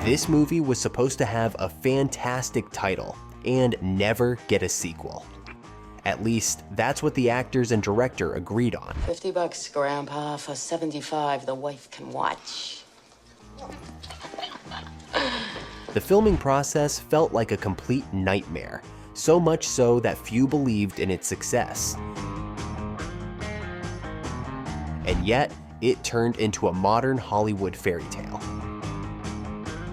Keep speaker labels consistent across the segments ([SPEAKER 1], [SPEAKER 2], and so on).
[SPEAKER 1] This movie was supposed to have a fantastic title and never get a sequel. At least, that's what the actors and director agreed on.
[SPEAKER 2] $50, Grandpa. For 75, the wife can watch.
[SPEAKER 1] The filming process felt like a complete nightmare, so much so that few believed in its success. And yet, it turned into a modern Hollywood fairy tale.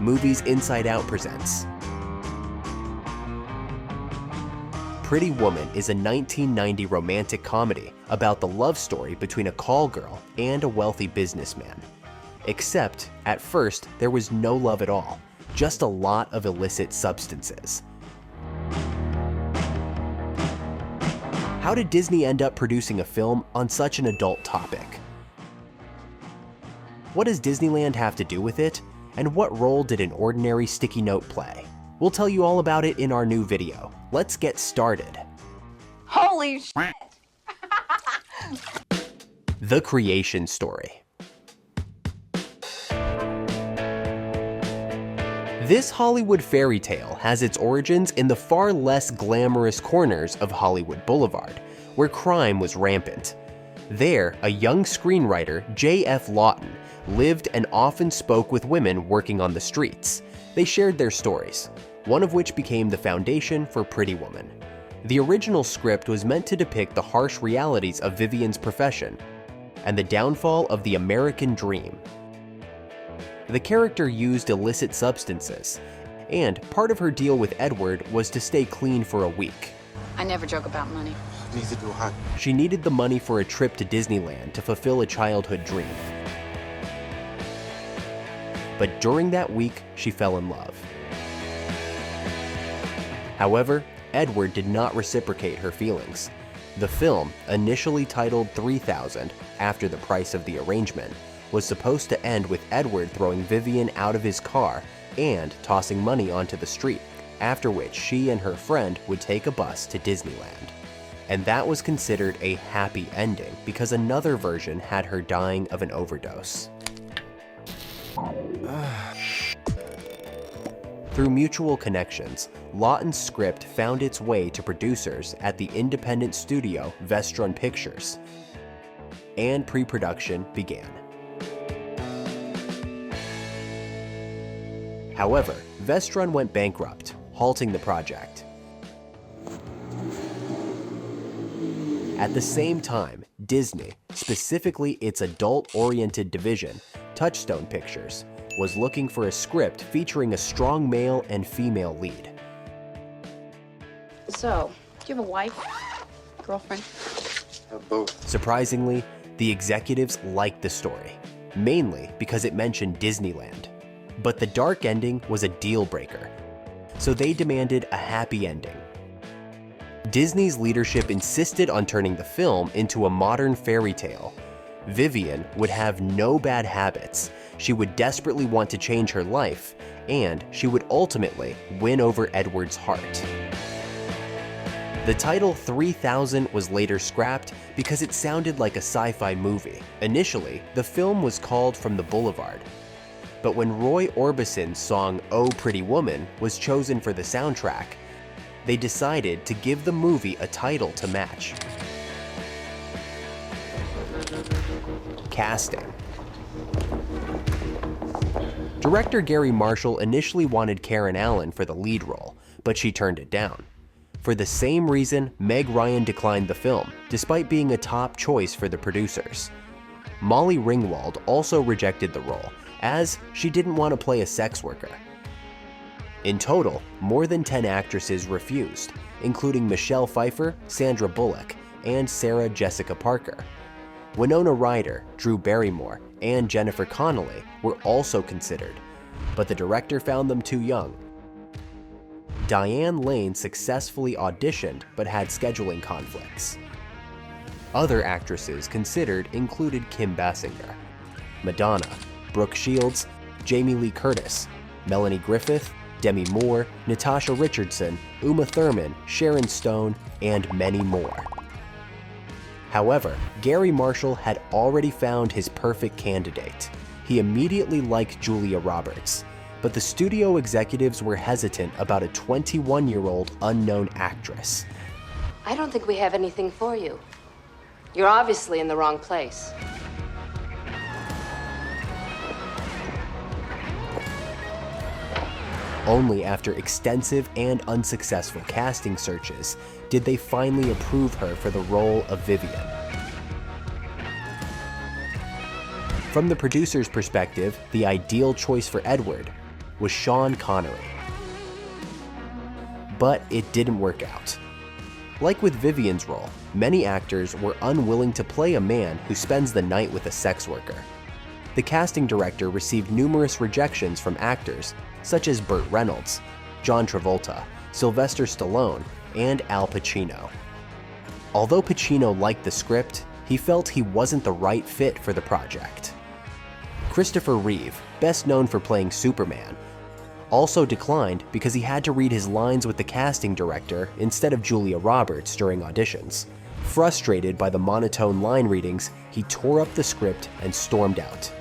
[SPEAKER 1] Movies Inside Out presents Pretty Woman is a 1990 romantic comedy about the love story between a call girl and a wealthy businessman. Except, at first, there was no love at all, just a lot of illicit substances. How did Disney end up producing a film on such an adult topic? What does Disneyland have to do with it? And what role did an ordinary sticky note play? We'll tell you all about it in our new video. Let's get started.
[SPEAKER 3] Holy shit!
[SPEAKER 1] The creation story. This Hollywood fairy tale has its origins in the far less glamorous corners of Hollywood Boulevard, where crime was rampant. There, a young screenwriter, J.F. Lawton, lived and often spoke with women working on the streets. They shared their stories, one of which became the foundation for Pretty Woman. The original script was meant to depict the harsh realities of Vivian's profession and the downfall of the American dream. The character used illicit substances, and part of her deal with Edward was to stay clean for a week.
[SPEAKER 3] I never joke about money.
[SPEAKER 4] Neither do I.
[SPEAKER 1] She needed the money for a trip to Disneyland to fulfill a childhood dream. But during that week, she fell in love. However, Edward did not reciprocate her feelings. The film, initially titled 3000 after the price of the arrangement, was supposed to end with Edward throwing Vivian out of his car and tossing money onto the street, after which she and her friend would take a bus to Disneyland. And that was considered a happy ending because another version had her dying of an overdose. Through mutual connections, Lawton's script found its way to producers at the independent studio Vestron Pictures, and pre-production began. However, Vestron went bankrupt, halting the project. At the same time, Disney, specifically its adult-oriented division, Touchstone Pictures, was looking for a script featuring a strong male and female lead.
[SPEAKER 3] So, do you have a wife? Girlfriend?
[SPEAKER 4] Both.
[SPEAKER 1] Surprisingly, the executives liked the story, mainly because it mentioned Disneyland. But the dark ending was a deal breaker, so they demanded a happy ending. Disney's leadership insisted on turning the film into a modern fairy tale. Vivian would have no bad habits, she would desperately want to change her life, and she would ultimately win over Edward's heart. The title 3000 was later scrapped because it sounded like a sci-fi movie. Initially, the film was called From the Boulevard. But when Roy Orbison's song Oh Pretty Woman was chosen for the soundtrack, they decided to give the movie a title to match. Casting. Director Gary Marshall initially wanted Karen Allen for the lead role, but she turned it down. For the same reason, Meg Ryan declined the film, despite being a top choice for the producers. Molly Ringwald also rejected the role, as she didn't want to play a sex worker. In total, more than 10 actresses refused, including Michelle Pfeiffer, Sandra Bullock, and Sarah Jessica Parker. Winona Ryder, Drew Barrymore, and Jennifer Connelly were also considered, but the director found them too young. Diane Lane successfully auditioned but had scheduling conflicts. Other actresses considered included Kim Basinger, Madonna, Brooke Shields, Jamie Lee Curtis, Melanie Griffith, Demi Moore, Natasha Richardson, Uma Thurman, Sharon Stone, and many more. However, Gary Marshall had already found his perfect candidate. He immediately liked Julia Roberts. but the studio executives were hesitant about a 21-year-old unknown actress.
[SPEAKER 5] I don't think we have anything for you. You're obviously in the wrong place.
[SPEAKER 1] Only after extensive and unsuccessful casting searches did they finally approve her for the role of Vivian. From the producer's perspective, the ideal choice for Edward was Sean Connery. But it didn't work out. Like with Vivian's role, many actors were unwilling to play a man who spends the night with a sex worker. The casting director received numerous rejections from actors such as Burt Reynolds, John Travolta, Sylvester Stallone, and Al Pacino. Although Pacino liked the script, he felt he wasn't the right fit for the project. Christopher Reeve, best known for playing Superman, also declined because he had to read his lines with the casting director instead of Julia Roberts during auditions. Frustrated by the monotone line readings, he tore up the script and stormed out.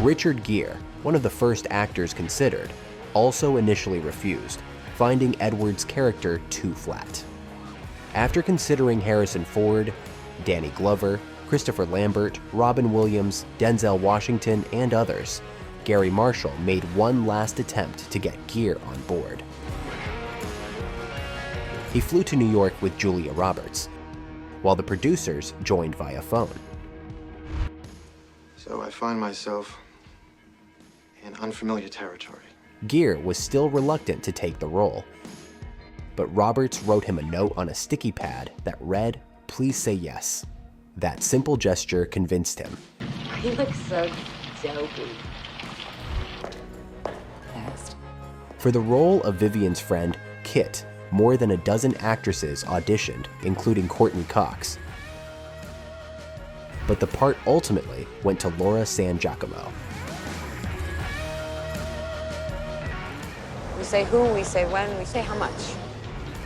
[SPEAKER 1] Richard Gere, one of the first actors considered, also initially refused, finding Edward's character too flat. After considering Harrison Ford, Danny Glover, Christopher Lambert, Robin Williams, Denzel Washington, and others, Gary Marshall made one last attempt to get Gere on board. He flew to New York with Julia Roberts, while the producers joined via phone.
[SPEAKER 4] So I find myself in unfamiliar territory.
[SPEAKER 1] Gere was still reluctant to take the role, but Roberts wrote him a note on a sticky pad that read, "Please say yes." That simple gesture convinced him.
[SPEAKER 5] He looks so dopey.
[SPEAKER 1] For the role of Vivian's friend, Kit, more than a dozen actresses auditioned, including Courtney Cox. But the part ultimately went to Laura San Giacomo.
[SPEAKER 3] We say who, we say when, we say how much.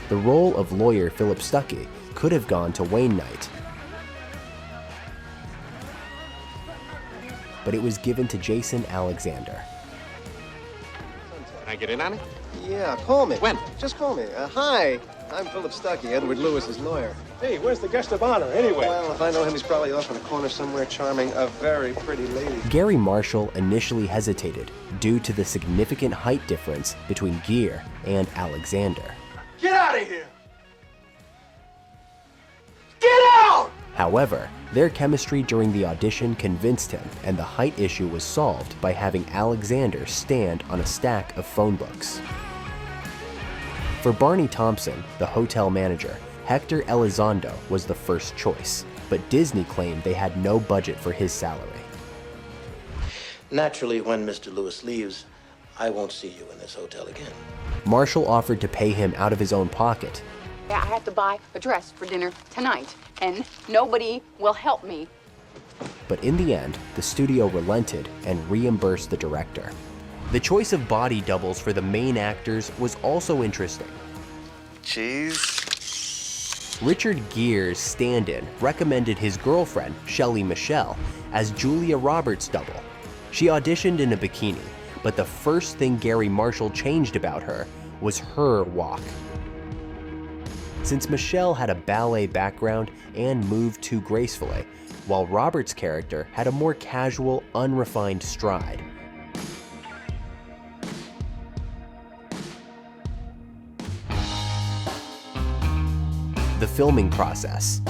[SPEAKER 1] The role of lawyer Philip Stuckey could have gone to Wayne Knight, but it was given to Jason Alexander.
[SPEAKER 6] Can I get in on it?
[SPEAKER 4] Yeah, call me.
[SPEAKER 6] When?
[SPEAKER 4] Just call me. Hi, I'm Philip Stuckey, Edward Lewis's lawyer.
[SPEAKER 6] Hey, where's the guest of honor anyway?
[SPEAKER 4] Well, if I know him, he's probably off in a corner somewhere charming a very pretty lady.
[SPEAKER 1] Gary Marshall initially hesitated due to the significant height difference between Gere and Alexander.
[SPEAKER 6] Get out of here! Get out!
[SPEAKER 1] However, their chemistry during the audition convinced him, and the height issue was solved by having Alexander stand on a stack of phone books. For Barney Thompson, the hotel manager, Hector Elizondo was the first choice, but Disney claimed they had no budget for his salary.
[SPEAKER 7] Naturally, when Mr. Lewis leaves, I won't see you in this hotel again.
[SPEAKER 1] Marshall offered to pay him out of his own pocket,
[SPEAKER 3] Yeah, I have to buy a dress for dinner tonight, and nobody will help me.
[SPEAKER 1] but in the end, the studio relented and reimbursed the director. The choice of body doubles for the main actors was also interesting.
[SPEAKER 4] Cheese.
[SPEAKER 1] Richard Gere's stand-in recommended his girlfriend, Shelley Michelle, as Julia Roberts' double. She auditioned in a bikini, but the first thing Gary Marshall changed about her was her walk. Since Michelle had a ballet background and moved too gracefully, while Roberts' character had a more casual, unrefined stride. The filming process.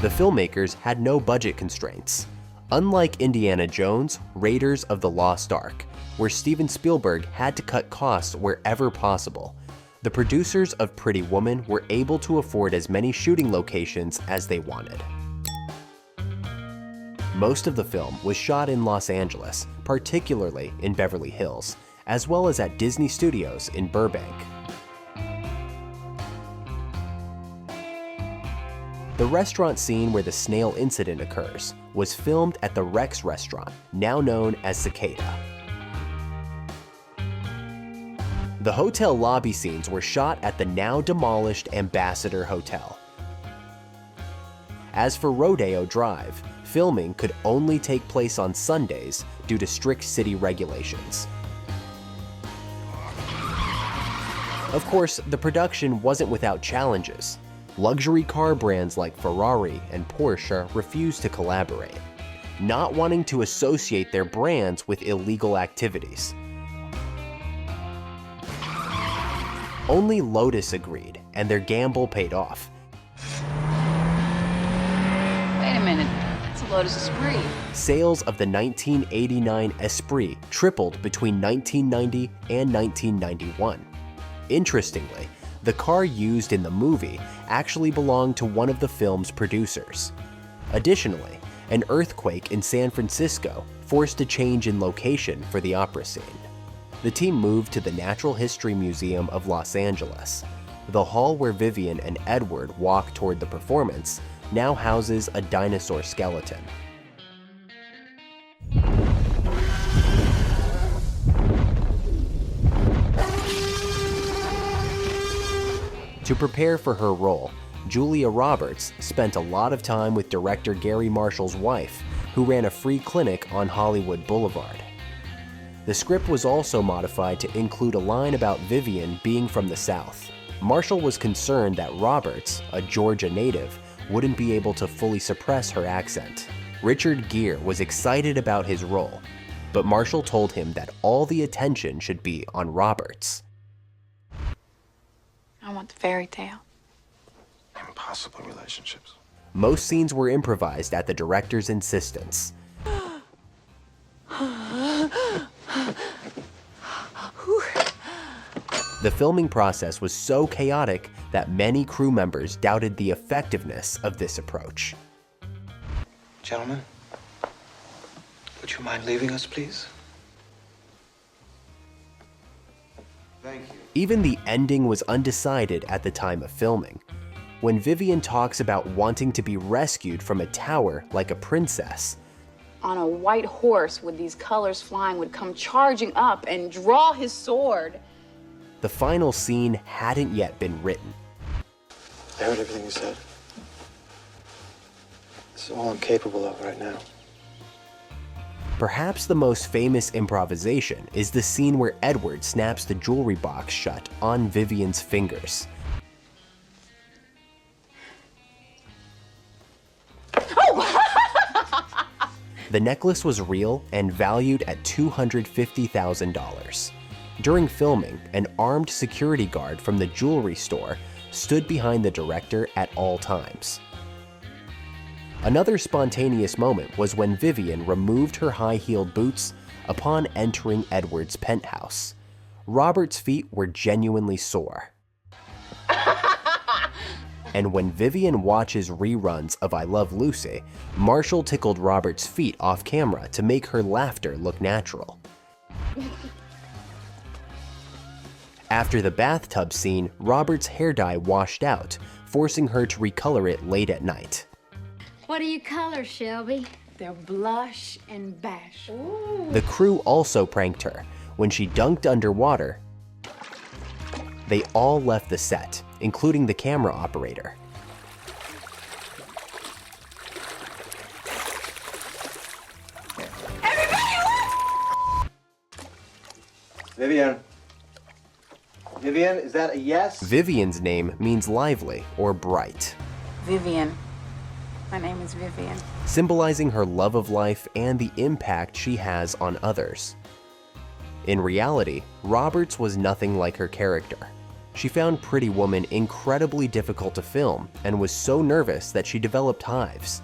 [SPEAKER 1] The filmmakers had no budget constraints. Unlike Indiana Jones, Raiders of the Lost Ark, where Steven Spielberg had to cut costs wherever possible, the producers of Pretty Woman were able to afford as many shooting locations as they wanted. Most of the film was shot in Los Angeles, particularly in Beverly Hills, as well as at Disney Studios in Burbank. The restaurant scene where the snail incident occurs was filmed at the Rex restaurant, now known as Cicada. The hotel lobby scenes were shot at the now demolished Ambassador Hotel. As for Rodeo Drive, filming could only take place on Sundays due to strict city regulations. Of course, the production wasn't without challenges. Luxury car brands like Ferrari and Porsche refused to collaborate, not wanting to associate their brands with illegal activities. Only Lotus agreed, and their gamble paid off.
[SPEAKER 3] Wait a minute. It's a Lotus Esprit.
[SPEAKER 1] Sales of the 1989 Esprit tripled between 1990 and 1991. Interestingly, the car used in the movie actually belonged to one of the film's producers. Additionally, an earthquake in San Francisco forced a change in location for the opera scene. The team moved to the Natural History Museum of Los Angeles. The hall where Vivian and Edward walk toward the performance now houses a dinosaur skeleton. To prepare for her role, Julia Roberts spent a lot of time with director Gary Marshall's wife, who ran a free clinic on Hollywood Boulevard. The script was also modified to include a line about Vivian being from the South. Marshall was concerned that Roberts, a Georgia native, wouldn't be able to fully suppress her accent. Richard Gere was excited about his role, but Marshall told him that all the attention should be on Roberts.
[SPEAKER 3] I want the fairy tale.
[SPEAKER 4] Impossible relationships.
[SPEAKER 1] Most scenes were improvised at the director's insistence. The filming process was so chaotic that many crew members doubted the effectiveness of this approach.
[SPEAKER 4] Gentlemen, would you mind leaving us, please? Thank you.
[SPEAKER 1] Even the ending was undecided at the time of filming. When Vivian talks about wanting to be rescued from a tower like a princess,
[SPEAKER 3] On a white horse with these colors flying would come charging up and draw his sword.
[SPEAKER 1] the final scene hadn't yet been written.
[SPEAKER 4] I heard everything you said. This is all I'm capable of right now.
[SPEAKER 1] Perhaps the most famous improvisation is the scene where Edward snaps the jewelry box shut on Vivian's fingers. The necklace was real and valued at $250,000. During filming, an armed security guard from the jewelry store stood behind the director at all times. Another spontaneous moment was when Vivian removed her high-heeled boots upon entering Edward's penthouse. Robert's feet were genuinely sore. And when Vivian watches reruns of I Love Lucy, Marshall tickled Robert's feet off camera to make her laughter look natural. After the bathtub scene, Robert's hair dye washed out, forcing her to recolor it late at night.
[SPEAKER 8] What do you color, Shelby?
[SPEAKER 3] They're blush and bash.
[SPEAKER 1] The crew also pranked her. When she dunked underwater, they all left the set, including the camera operator.
[SPEAKER 4] Vivian. Vivian, is that a yes?
[SPEAKER 1] Vivian's name means lively or bright,
[SPEAKER 3] Vivian. My name is Vivian.
[SPEAKER 1] symbolizing her love of life and the impact she has on others. In reality, Roberts was nothing like her character. She found Pretty Woman incredibly difficult to film and was so nervous that she developed hives.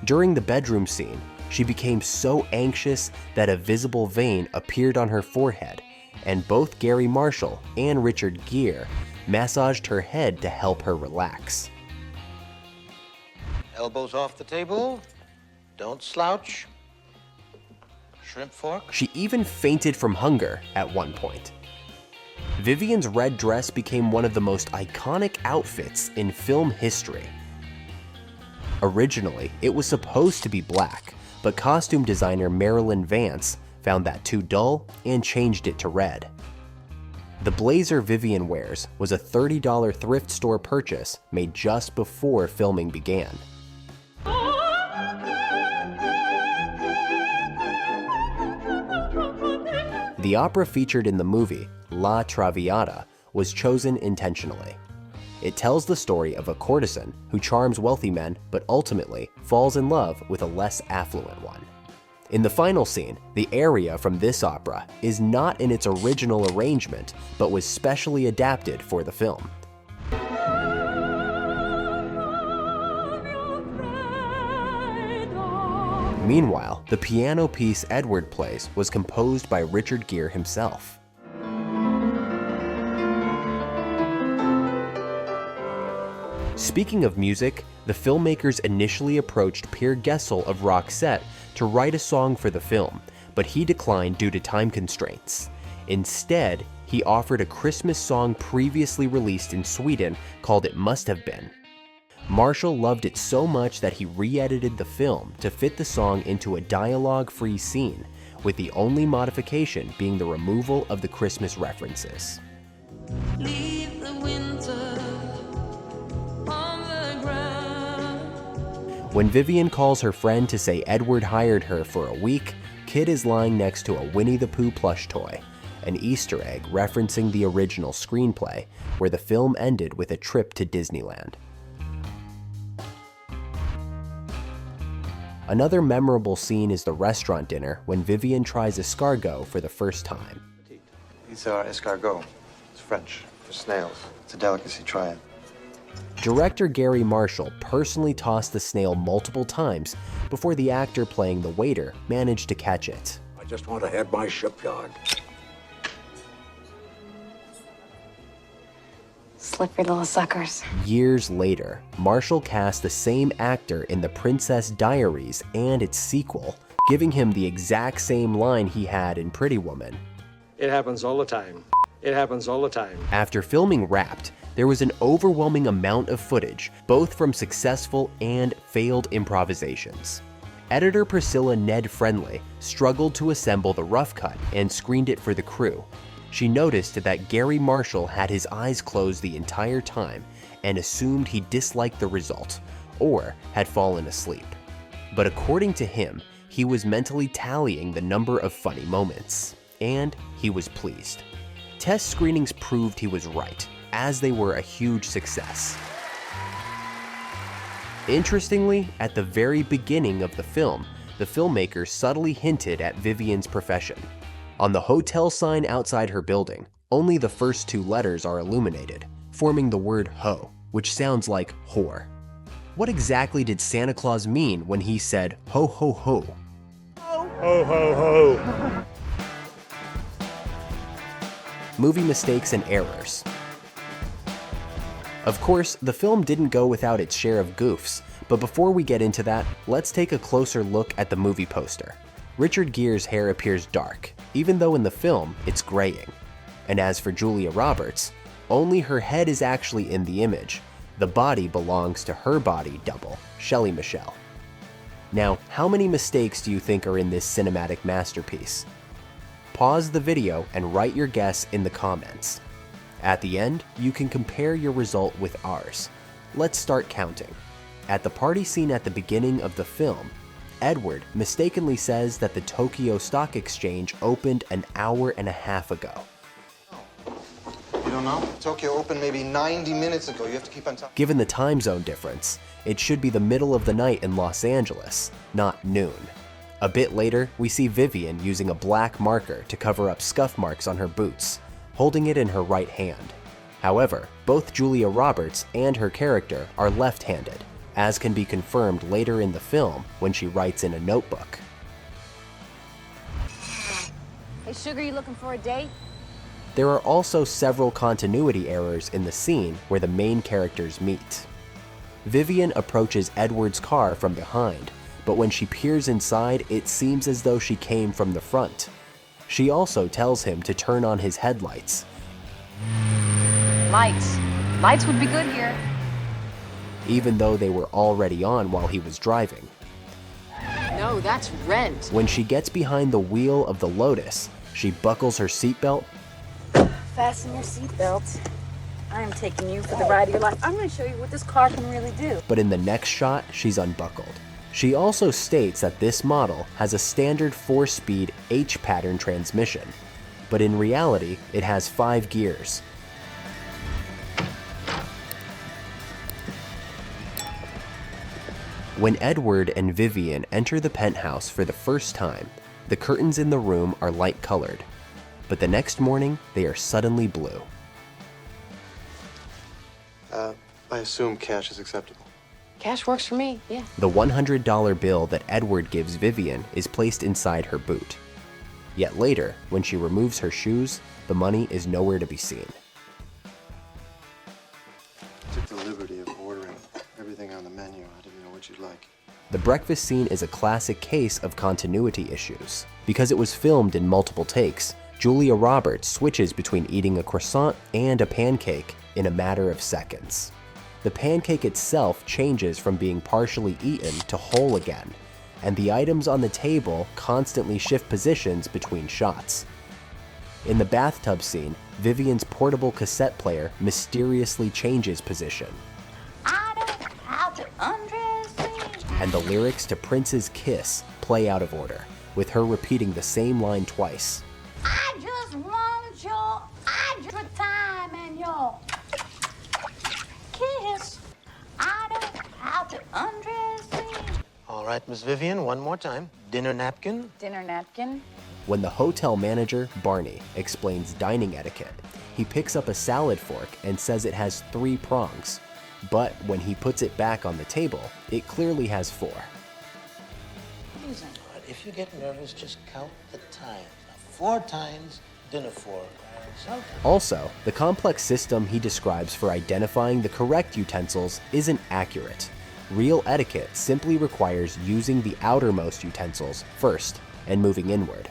[SPEAKER 1] During the bedroom scene, she became so anxious that a visible vein appeared on her forehead, and both Gary Marshall and Richard Gere massaged her head to help her relax.
[SPEAKER 7] Elbows off the table. Don't slouch. Shrimp fork.
[SPEAKER 1] She even fainted from hunger at one point. Vivian's red dress became one of the most iconic outfits in film history. Originally, it was supposed to be black, but costume designer Marilyn Vance found that too dull and changed it to red. The blazer Vivian wears was a $30 thrift store purchase made just before filming began. The opera featured in the movie, La Traviata, was chosen intentionally. It tells the story of a courtesan who charms wealthy men but ultimately falls in love with a less affluent one. In the final scene, the aria from this opera is not in its original arrangement but was specially adapted for the film. Meanwhile, the piano piece Edward plays was composed by Richard Gere himself. Speaking of music, the filmmakers initially approached Pierre Gessel of Roxette to write a song for the film, but he declined due to time constraints. Instead, he offered a Christmas song previously released in Sweden called It Must Have Been. Marshall loved it so much that he re-edited the film to fit the song into a dialogue-free scene, with the only modification being the removal of the Christmas references.
[SPEAKER 9] Leave the winter on the ground.
[SPEAKER 1] When Vivian calls her friend to say Edward hired her for a week, Kid is lying next to a Winnie the Pooh plush toy, an Easter egg referencing the original screenplay, where the film ended with a trip to Disneyland. Another memorable scene is the restaurant dinner when Vivian tries escargot for the first time.
[SPEAKER 4] These are escargot. It's French for snails. It's a delicacy. Try it.
[SPEAKER 1] Director Gary Marshall personally tossed the snail multiple times before the actor playing the waiter managed to catch it.
[SPEAKER 10] I just want to head my shipyard.
[SPEAKER 3] Slippery little suckers.
[SPEAKER 1] Years later, Marshall cast the same actor in The Princess Diaries and its sequel, giving him the exact same line he had in Pretty Woman.
[SPEAKER 6] It happens all the time. It happens all the time.
[SPEAKER 1] After filming wrapped, there was an overwhelming amount of footage, both from successful and failed improvisations. Editor Priscilla Ned Friendly struggled to assemble the rough cut and screened it for the crew. She noticed that Gary Marshall had his eyes closed the entire time and assumed he disliked the result, or had fallen asleep. But according to him, he was mentally tallying the number of funny moments, and he was pleased. Test screenings proved he was right, as they were a huge success. Interestingly, at the very beginning of the film, the filmmakers subtly hinted at Vivian's profession. On the hotel sign outside her building, only the first two letters are illuminated, forming the word ho, which sounds like whore. What exactly did Santa Claus mean when he said ho ho ho?
[SPEAKER 6] Ho, ho, ho.
[SPEAKER 1] Movie mistakes and errors. Of course, the film didn't go without its share of goofs, but before we get into that, let's take a closer look at the movie poster. Richard Gere's hair appears dark, even though in the film it's graying. And as for Julia Roberts, only her head is actually in the image. The body belongs to her body double, Shelley Michelle. Now, how many mistakes do you think are in this cinematic masterpiece? Pause the video and write your guess in the comments. At the end, you can compare your result with ours. Let's start counting. At the party scene at the beginning of the film, Edward mistakenly says that the Tokyo Stock Exchange opened an hour and a half ago.
[SPEAKER 4] You don't know? Tokyo opened maybe 90 minutes ago. You have to keep on top.
[SPEAKER 1] Given the time zone difference, it should be the middle of the night in Los Angeles, not noon. A bit later, we see Vivian using a black marker to cover up scuff marks on her boots, holding it in her right hand. However, both Julia Roberts and her character are left-handed, as can be confirmed later in the film when she writes in a notebook.
[SPEAKER 5] Hey, Sugar, you looking for a date?
[SPEAKER 1] There are also several continuity errors in the scene where the main characters meet. Vivian approaches Edward's car from behind, but when she peers inside, it seems as though she came from the front. She also tells him to turn on his headlights.
[SPEAKER 5] Lights. Lights would be good here.
[SPEAKER 1] Even though they were already on while he was driving.
[SPEAKER 5] No, that's rent.
[SPEAKER 1] When she gets behind the wheel of the Lotus, she buckles her seatbelt.
[SPEAKER 3] Fasten your seatbelt. I am taking you for the ride of your life. I'm going to show you what this car can really do.
[SPEAKER 1] But in the next shot, she's unbuckled. She also states that this model has a standard 4-speed H-pattern transmission. but in reality, it has 5 gears. When Edward and Vivian enter the penthouse for the first time, the curtains in the room are light-colored, but the next morning, they are suddenly blue.
[SPEAKER 4] I assume cash is acceptable.
[SPEAKER 2] Cash works for me, yeah.
[SPEAKER 1] The $100 bill that Edward gives Vivian is placed inside her boot. Yet later, when she removes her shoes, the money is nowhere to be seen.
[SPEAKER 4] Took the liberty of ordering everything on the menu. I didn't know what you'd like.
[SPEAKER 1] The breakfast scene is a classic case of continuity issues. Because it was filmed in multiple takes, Julia Roberts switches between eating a croissant and a pancake in a matter of seconds. The pancake itself changes from being partially eaten to whole again, and the items on the table constantly shift positions between shots. In the bathtub scene, Vivian's portable cassette player mysteriously changes position,
[SPEAKER 3] I don't have to undress me.
[SPEAKER 1] and the lyrics to Prince's Kiss play out of order, with her repeating the same line twice.
[SPEAKER 3] I just want your extra time and your kiss. I don't have to undress me.
[SPEAKER 7] All right, Miss Vivian, one more time. Dinner napkin.
[SPEAKER 3] Dinner napkin.
[SPEAKER 1] When the hotel manager, Barney, explains dining etiquette, he picks up a salad fork and says it has 3 prongs. But when he puts it back on the table, it clearly has 4.
[SPEAKER 7] All right, if you get nervous, just count the times. Now, 4 times, dinner fork. So,
[SPEAKER 1] Also, the complex system he describes for identifying the correct utensils isn't accurate. Real etiquette simply requires using the outermost utensils first and moving inward.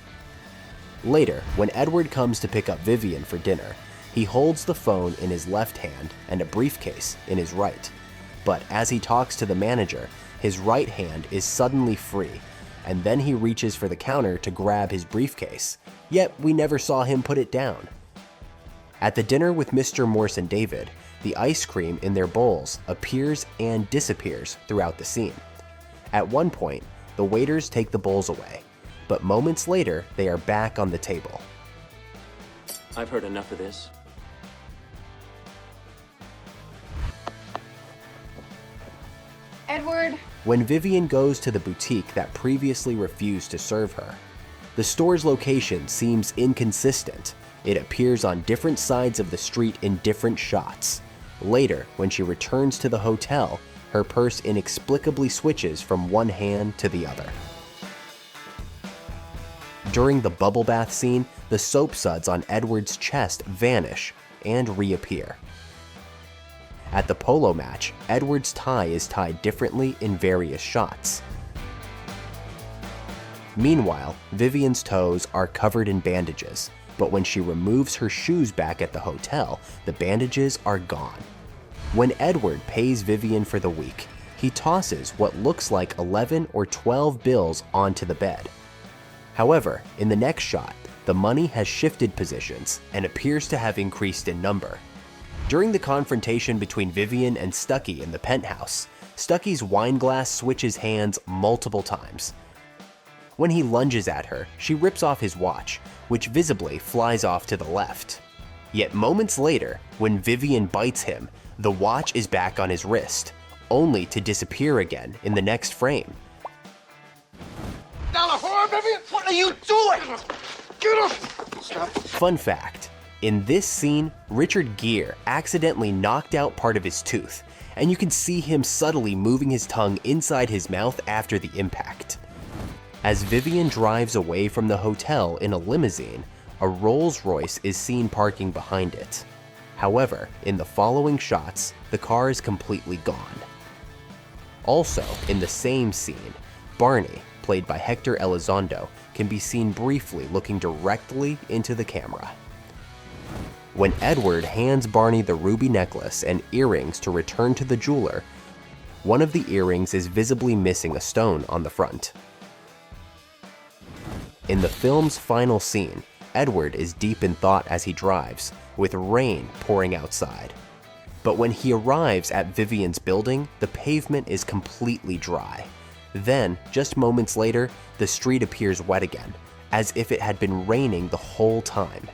[SPEAKER 1] Later, when Edward comes to pick up Vivian for dinner, he holds the phone in his left hand and a briefcase in his right. But as he talks to the manager, his right hand is suddenly free, and then he reaches for the counter to grab his briefcase, yet we never saw him put it down. At the dinner with Mr. Morse and David, the ice cream in their bowls appears and disappears throughout the scene. At one point, the waiters take the bowls away, but moments later, they are back on the table.
[SPEAKER 11] I've heard enough of this.
[SPEAKER 3] Edward.
[SPEAKER 1] When Vivian goes to the boutique that previously refused to serve her, the store's location seems inconsistent. It appears on different sides of the street in different shots. Later, when she returns to the hotel, her purse inexplicably switches from one hand to the other. During the bubble bath scene, the soap suds on Edward's chest vanish and reappear. At the polo match, Edward's tie is tied differently in various shots. Meanwhile, Vivian's toes are covered in bandages, but when she removes her shoes back at the hotel, the bandages are gone. When Edward pays Vivian for the week, he tosses what looks like 11 or 12 bills onto the bed. However, in the next shot, the money has shifted positions and appears to have increased in number. During the confrontation between Vivian and Stucky in the penthouse, Stucky's wine glass switches hands multiple times. When he lunges at her, she rips off his watch, which visibly flies off to the left. Yet moments later, when Vivian bites him, the watch is back on his wrist, only to disappear again in the next frame.
[SPEAKER 7] Vivian, what are you doing? Get up! Stop.
[SPEAKER 1] Fun fact, in this scene, Richard Gere accidentally knocked out part of his tooth, and you can see him subtly moving his tongue inside his mouth after the impact. As Vivian drives away from the hotel in a limousine, a Rolls-Royce is seen parking behind it. However, in the following shots, the car is completely gone. Also, in the same scene, Barney, played by Hector Elizondo, can be seen briefly looking directly into the camera. When Edward hands Barney the ruby necklace and earrings to return to the jeweler, one of the earrings is visibly missing a stone on the front. In the film's final scene, Edward is deep in thought as he drives, with rain pouring outside. But when he arrives at Vivian's building, the pavement is completely dry. Then, just moments later, the street appears wet again, as if it had been raining the whole time.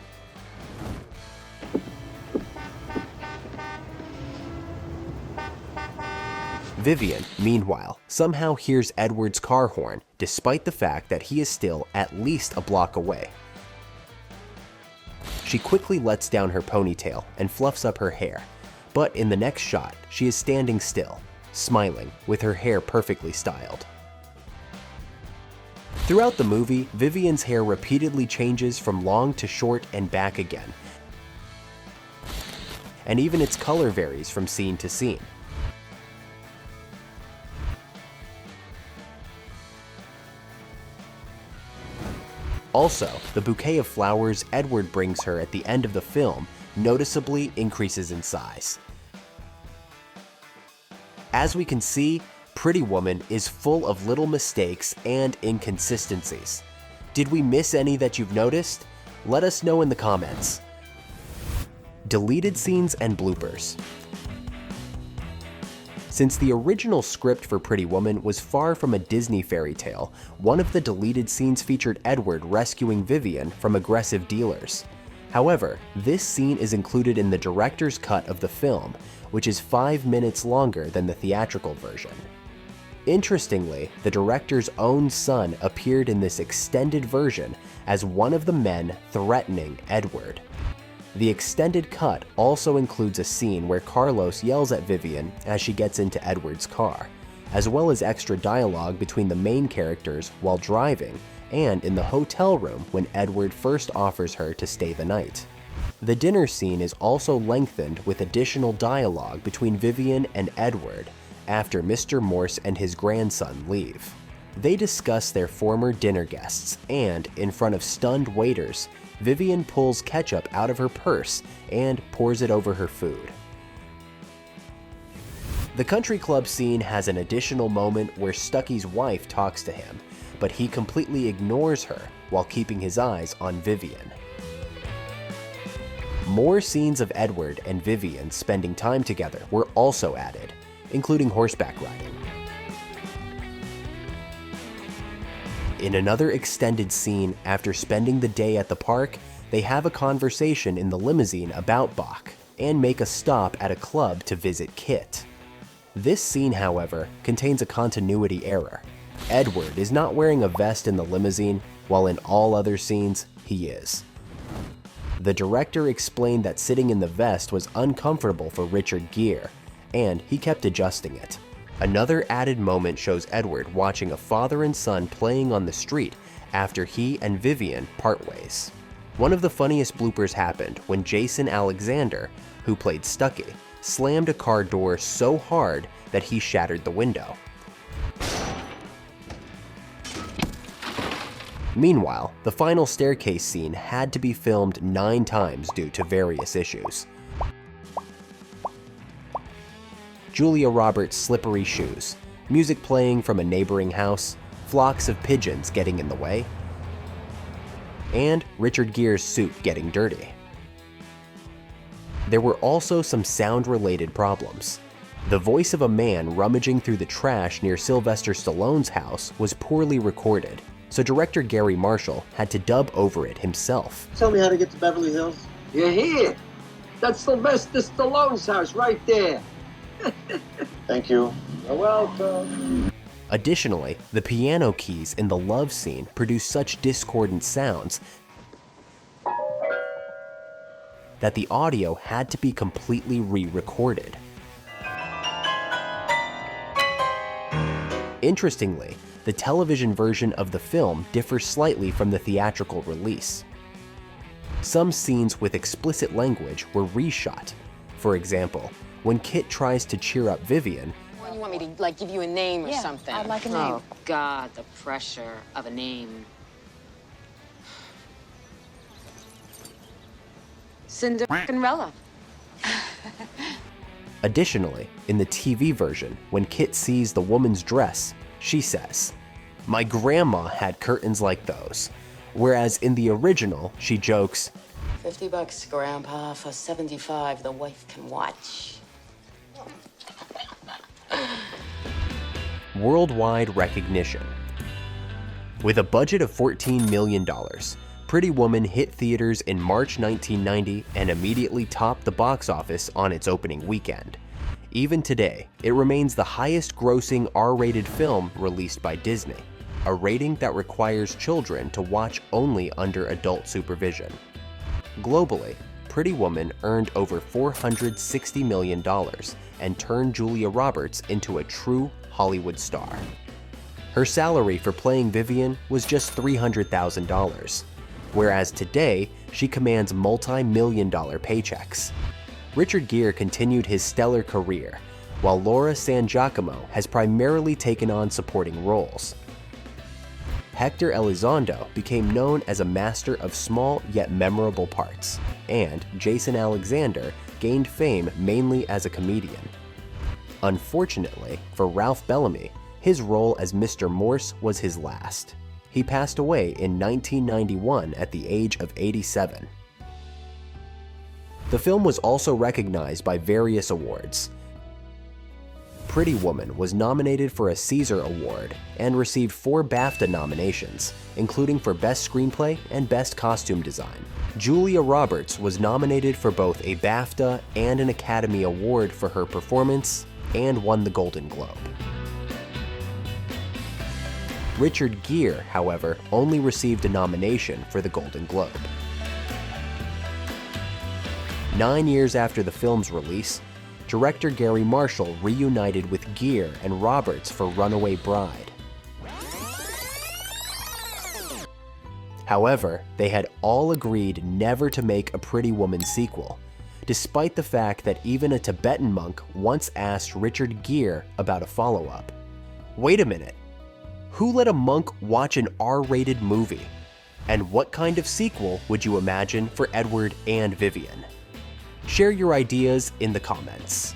[SPEAKER 1] Vivian, meanwhile, somehow hears Edward's car horn, despite the fact that he is still at least a block away. She quickly lets down her ponytail and fluffs up her hair, but in the next shot, she is standing still, smiling, with her hair perfectly styled. Throughout the movie, Vivian's hair repeatedly changes from long to short and back again, and even its color varies from scene to scene. Also, the bouquet of flowers Edward brings her at the end of the film noticeably increases in size. As we can see, Pretty Woman is full of little mistakes and inconsistencies. Did we miss any that you've noticed? Let us know in the comments. Deleted scenes and bloopers. Since the original script for Pretty Woman was far from a Disney fairy tale, one of the deleted scenes featured Edward rescuing Vivian from aggressive dealers. However, this scene is included in the director's cut of the film, which is 5 minutes longer than the theatrical version. Interestingly, the director's own son appeared in this extended version as one of the men threatening Edward. The extended cut also includes a scene where Carlos yells at Vivian as she gets into Edward's car, as well as extra dialogue between the main characters while driving and in the hotel room when Edward first offers her to stay the night. The dinner scene is also lengthened with additional dialogue between Vivian and Edward after Mr. Morse and his grandson leave. They discuss their former dinner guests and, in front of stunned waiters, Vivian pulls ketchup out of her purse and pours it over her food. The country club scene has an additional moment where Stucky's wife talks to him, but he completely ignores her while keeping his eyes on Vivian. More scenes of Edward and Vivian spending time together were also added, including horseback riding. In another extended scene, after spending the day at the park, they have a conversation in the limousine about Bach and make a stop at a club to visit Kit. This scene, however, contains a continuity error. Edward is not wearing a vest in the limousine, while in all other scenes, he is. The director explained that sitting in the vest was uncomfortable for Richard Gere, and he kept adjusting it. Another added moment shows Edward watching a father and son playing on the street after he and Vivian part ways. One of the funniest bloopers happened when Jason Alexander, who played Stucky, slammed a car door so hard that he shattered the window. Meanwhile, the final staircase scene had to be filmed 9 times due to various issues. Julia Roberts' slippery shoes, music playing from a neighboring house, flocks of pigeons getting in the way, and Richard Gere's suit getting dirty. There were also some sound-related problems. The voice of a man rummaging through the trash near Sylvester Stallone's house was poorly recorded, so director Gary Marshall had to dub over it himself.
[SPEAKER 7] Tell me how to get to Beverly Hills.
[SPEAKER 6] You're here. That's Sylvester Stallone's house right there.
[SPEAKER 4] Thank you.
[SPEAKER 6] You're welcome.
[SPEAKER 1] Additionally, the piano keys in the love scene produce such discordant sounds that the audio had to be completely re-recorded. Interestingly, the television version of the film differs slightly from the theatrical release. Some scenes with explicit language were reshot. For example, when Kit tries to cheer up Vivian,
[SPEAKER 2] You want me to, like, give you a name or something?
[SPEAKER 3] I'd like a name.
[SPEAKER 2] Oh, God, the pressure of a name. Cinderella.
[SPEAKER 1] Additionally, in the TV version, when Kit sees the woman's dress, she says, "My grandma had curtains like those." Whereas in the original, she jokes,
[SPEAKER 2] $50, Grandpa. For 75, the wife can watch.
[SPEAKER 1] worldwide recognition. With a budget of $14 million, Pretty Woman hit theaters in March 1990 and immediately topped the box office on its opening weekend. Even today, it remains the highest-grossing R-rated film released by Disney, a rating that requires children to watch only under adult supervision. Globally, Pretty Woman earned over $460 million and turned Julia Roberts into a true Hollywood star. Her salary for playing Vivian was just $300,000, whereas today she commands multi-million-dollar paychecks. Richard Gere continued his stellar career, while Laura San Giacomo has primarily taken on supporting roles. Hector Elizondo became known as a master of small yet memorable parts, and Jason Alexander gained fame mainly as a comedian. Unfortunately for Ralph Bellamy, his role as Mr. Morse was his last. He passed away in 1991 at the age of 87. The film was also recognized by various awards. Pretty Woman was nominated for a Caesar Award and received 4 BAFTA nominations, including for Best Screenplay and Best Costume Design. Julia Roberts was nominated for both a BAFTA and an Academy Award for her performance and won the Golden Globe. Richard Gere, however, only received a nomination for the Golden Globe. 9 years after the film's release, director Gary Marshall reunited with Gere and Roberts for Runaway Bride. However, they had all agreed never to make a Pretty Woman sequel, despite the fact that even a Tibetan monk once asked Richard Gere about a follow-up. Wait a minute, who let a monk watch an R-rated movie? And what kind of sequel would you imagine for Edward and Vivian? Share your ideas in the comments.